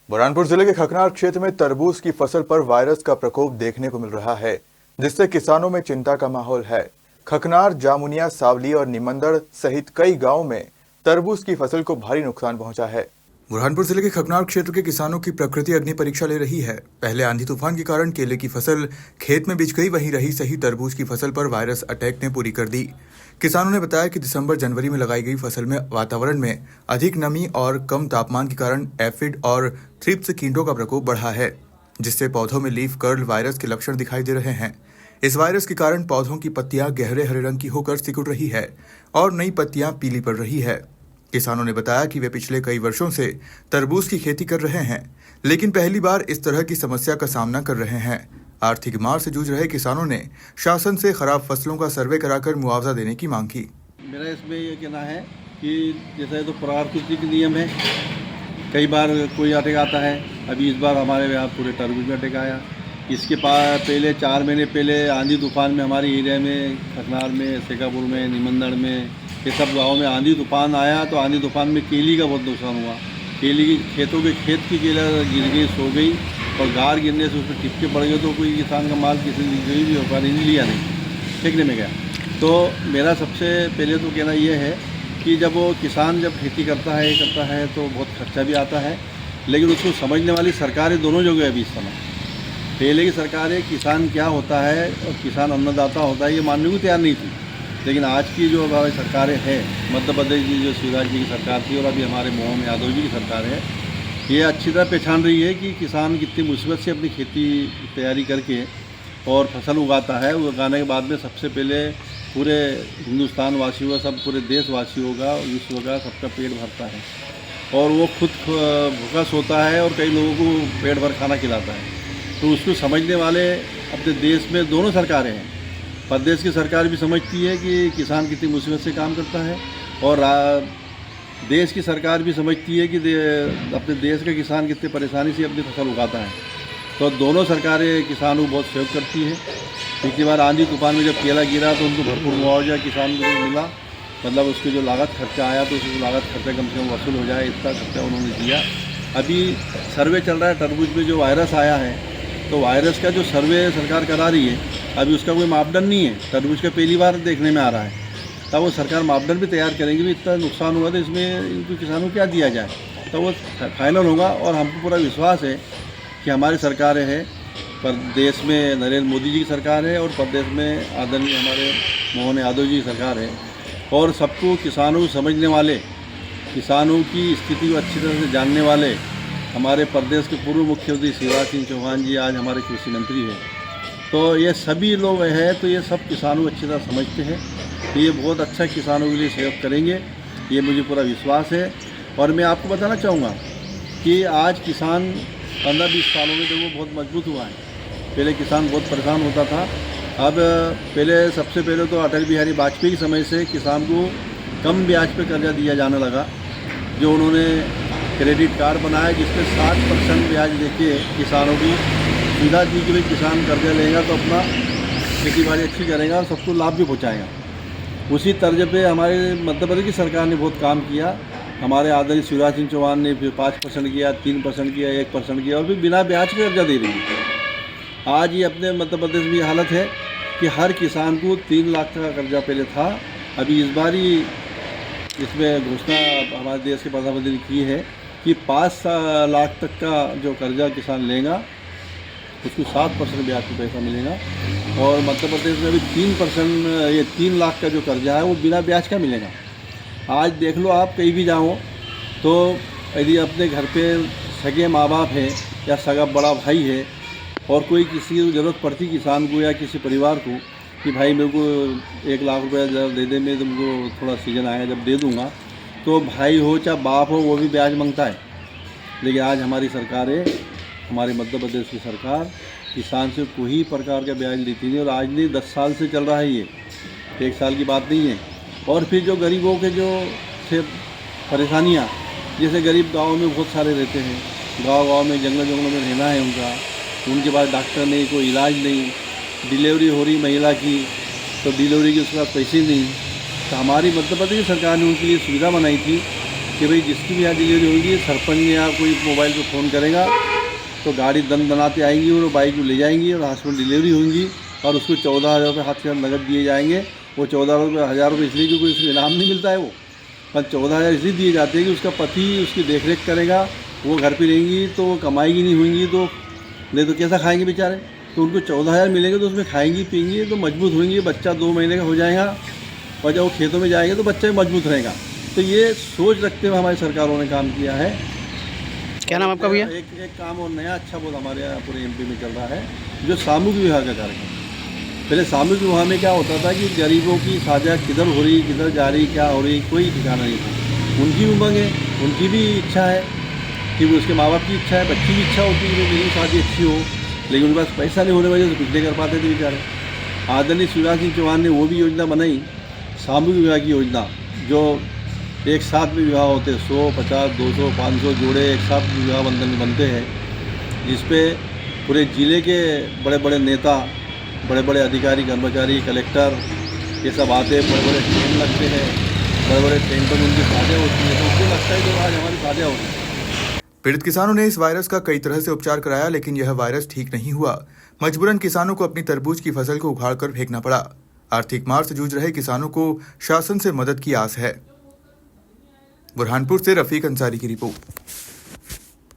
बुरहानपुर जिले के खकनार क्षेत्र में तरबूज की फसल पर वायरस का प्रकोप देखने को मिल रहा है, जिससे किसानों में चिंता का माहौल है। खकनार, जामुनिया, सावली और निमंदड़ सहित कई गांवों में तरबूज की फसल को भारी नुकसान पहुंचा है। बुरहानपुर जिले के खकनार क्षेत्र के किसानों की प्रकृति अग्नि परीक्षा ले रही है। पहले आंधी तूफान के कारण केले की फसल खेत में बिछ गई, वहीं रही सही तरबूज की फसल पर वायरस अटैक ने पूरी कर दी। किसानों ने बताया कि दिसंबर-जनवरी में लगाई गई फसल में वातावरण में अधिक नमी और कम तापमान के कारण एफिड और थ्रिप्स कीटों का प्रकोप बढ़ा है, जिससे पौधों में लीफ कर्ल वायरस के लक्षण दिखाई दे रहे हैं। इस वायरस के कारण पौधों की पत्तियां गहरे हरे रंग की होकर सिकुड़ रही है और नई पत्तियां पीली पड़ रही है। किसानों ने बताया कि वे पिछले कई वर्षों से तरबूज की खेती कर रहे हैं, लेकिन पहली बार इस तरह की समस्या का सामना कर रहे हैं। आर्थिक मार से जूझ रहे किसानों ने शासन से खराब फसलों का सर्वे कराकर मुआवजा देने की मांग की। मेरा इसमें ये कहना है कि जैसे तो प्राकृतिक नियम है, कई बार कोई अटैक आता है। अभी इस बार हमारे यहाँ पूरे तरबूज में अटैक आया। इसके पहले 4 महीने पहले आंधी तूफान में हमारे एरिया में, खकनार में, शेखापुर में, निमंदड़ में, ये सब गाँव में आंधी तूफान आया। तो आंधी तूफान में केली का बहुत नुकसान हुआ। केली की खेतों के खेत की केला गिर गई, सो गई और गार गिरने से उसमें टिपके पड़ गए। तो कोई किसान का माल किसी ने कोई भी होकर नहीं लिया, नहीं फेंकने में गया। तो मेरा सबसे पहले तो कहना यह है कि जब वो किसान जब खेती करता है तो बहुत खर्चा भी आता है, लेकिन उसको समझने वाली सरकारें दोनों जगह है अभी इस समय। पहले की सरकारें किसान क्या होता है और किसान अन्नदाता होता है ये मानने को तैयार नहीं थी, लेकिन आज की जो हमारी सरकारें हैं, मध्य प्रदेश की जो शिवराज जी की सरकार थी और अभी हमारे मोहन यादव जी की सरकार है, ये अच्छी तरह पहचान रही है कि किसान कितनी मुसीबत से अपनी खेती तैयारी करके और फसल उगाता है। उगाने के बाद में सबसे पहले पूरे हिंदुस्तान वासियों का, सब पूरे देशवासियों का, विश्व का सबका पेट भरता है और वो खुद भूखा सोता है और कई लोगों को पेट भर खाना खिलाता है। तो उसको समझने वाले अपने देश में दोनों सरकारें हैं। प्रदेश की सरकार भी समझती है कि किसान कितनी मुसीबत से काम करता है और देश की सरकार भी समझती है कि अपने देश का किसान कितनी परेशानी से अपनी फसल उगाता है। तो दोनों सरकारें किसानों को बहुत सहयोग करती है। पिछली बार आंधी तूफान में जब केला गिरा तो उनको भरपूर मुआवजा किसान को मिला, मतलब उसकी जो लागत खर्चा आया तो उसकी लागत खर्चा कम से कम वसूल हो जाए, इतना खर्चा उन्होंने दिया। अभी सर्वे चल रहा है तरबूज में, जो वायरस आया है तो वायरस का जो सर्वे सरकार करा रही है, अभी उसका कोई मापदंड नहीं है। तरबूज का पहली बार देखने में आ रहा है, तब वो सरकार मापदंड भी तैयार करेंगे भी इतना नुकसान हुआ तो इसमें इनको किसानों को क्या दिया जाए, तो वो फाइनल होगा। और हमको पूरा विश्वास है कि हमारी सरकारें हैं, प्रदेश में नरेंद्र मोदी जी की सरकार है और प्रदेश में आदरणीय हमारे मोहन यादव जी की सरकार है और सबको किसानों को समझने वाले, किसानों की स्थिति को अच्छी तरह से जानने वाले हमारे प्रदेश के पूर्व मुख्यमंत्री शिवराज सिंह चौहान जी आज हमारे कृषि मंत्री हैं। तो ये सभी लोग हैं, तो ये सब किसानों को अच्छी तरह समझते हैं, तो ये बहुत अच्छा किसानों के लिए सहयोग करेंगे, ये मुझे पूरा विश्वास है। और मैं आपको बताना चाहूँगा कि आज किसान 15-20 सालों में जो वो बहुत मजबूत हुआ है। पहले किसान बहुत परेशान होता था, अब पहले सबसे पहले तो अटल बिहारी वाजपेयी के समय से किसान को कम ब्याज पे कर्जा दिया जाने लगा, जो उन्होंने क्रेडिट कार्ड बनाया जिसमें 60% ब्याज देके किसानों की सुविधा दी कि भाई किसान कर्जा लेगा तो अपना खेती बाड़ी अच्छी करेगा और सबको लाभ भी पहुँचाएगा। उसी तर्ज पे हमारे मध्य प्रदेश की सरकार ने बहुत काम किया। हमारे आदरणीय शिवराज सिंह चौहान ने फिर 5% किया, 3% किया, 1% किया और फिर बिना ब्याज के कर्जा दे रही है। आज ये अपने मध्य प्रदेश में हालत है कि हर किसान को 3 लाख का कर्जा पहले था, अभी इस बार ही इसमें घोषणा हमारे देश के प्रधानमंत्री ने की है कि 5 लाख तक का जो कर्जा किसान लेगा उसको 7% ब्याज पे पैसा मिलेगा। और मध्य प्रदेश में अभी 3%, ये 3 लाख का जो कर्जा है वो बिना ब्याज का मिलेगा। आज देख लो, आप कहीं भी जाओ तो यदि अपने घर पे सगे माँ बाप है या सगा बड़ा भाई है और कोई किसी को ज़रूरत पड़ती किसान को या किसी परिवार को कि भाई मेरे को 1 लाख रुपया दे दे, मैं तुमको थोड़ा सीजन आएगा जब दे दूँगा, तो भाई हो चाहे बाप हो वो भी ब्याज मांगता है। लेकिन आज हमारी सरकार है, हमारे मध्य प्रदेश की सरकार किसान से कोई प्रकार का ब्याज लेती नहीं और आज नहीं 10 साल से चल रहा है, ये 1 साल की बात नहीं है। और फिर जो गरीबों के जो थे परेशानियाँ, जैसे गरीब गाँव में बहुत सारे रहते हैं, गाँव में जंगलों में रहना है उनके पास डॉक्टर नहीं, कोई इलाज नहीं, डिलीवरी हो रही महिला की तो डिलीवरी के उसके पास पैसे नहीं। तो हमारी मध्य प्रदेश सरकार ने उनके लिए सुविधा बनाई थी कि भाई जिसकी भी यहाँ डिलीवरी होगी सरपंच या कोई मोबाइल पे फ़ोन करेगा तो गाड़ी दन दनाते आएंगी और बाइक को ले जाएंगी और हॉस्पिटल डिलीवरी होंगी और उसको 14,000 रुपये हाथ के नगद दिए जाएंगे। वो 14,000 रुपये इसलिए क्योंकि उसको इनाम नहीं मिलता है वो, पर 14,000 इसलिए दिए जाते हैं कि उसका पति उसकी देखरेख करेगा, वो घर पे रहेंगी तो वो कमाएगी नहीं होंगी तो नहीं तो कैसा खाएंगे बेचारे। तो उनको 14,000 मिलेंगे तो उसमें खाएंगी पिएंगी तो मजबूत होंगी, बच्चा 2 महीने का हो जाएगा और जब वो खेतों में जाएंगे तो बच्चा भी मजबूत रहेगा। तो ये सोच रखते हुए हमारी सरकारों ने काम किया है। क्या नाम आपका भैया? एक काम और नया अच्छा बहुत हमारे यहाँ पूरे एमपी में चल रहा है, जो सामूहिक विवाह का कार्यक्रम। पहले सामूहिक विवाह में क्या होता था कि गरीबों की साझा किधर हो रही, किधर जा रही, क्या हो रही, कोई ठिकाना नहीं था। उनकी उमंग है, उनकी भी इच्छा है कि उसके माँ बाप की इच्छा है, बच्ची की इच्छा होती है कि मेरी शादी अच्छी हो, लेकिन उनके पास पैसा नहीं होने की वजह से कुछ नहीं कर पाते थे बेचारे। आदरणीय शिवराज सिंह चौहान ने वो भी योजना बनाई, सामूहिक विवाह की योजना, जो एक साथ में विवाह होते 100, 50, 200, 500 जोड़े एक साथ विवाह बंधन में बनते हैं, जिसपे पूरे ज़िले के बड़े बड़े नेता, बड़े बड़े अधिकारी, कर्मचारी, कलेक्टर ये सब आते हैं, बड़े बड़े ट्रेन लगते हैं, बड़े बड़े ट्रेन पर उनकी शादियाँ होती हैं, तो उसको लगता है कि आज हमारी शादियाँ होती हैं। पीड़ित किसानों ने इस वायरस का कई तरह से उपचार कराया, लेकिन यह वायरस ठीक नहीं हुआ। मजबूरन किसानों को अपनी तरबूज की फसल को उखाड़कर फेंकना पड़ा। आर्थिक मार से जूझ रहे किसानों को शासन से मदद की आस है। बुरहानपुर से रफीक अंसारी की रिपोर्ट।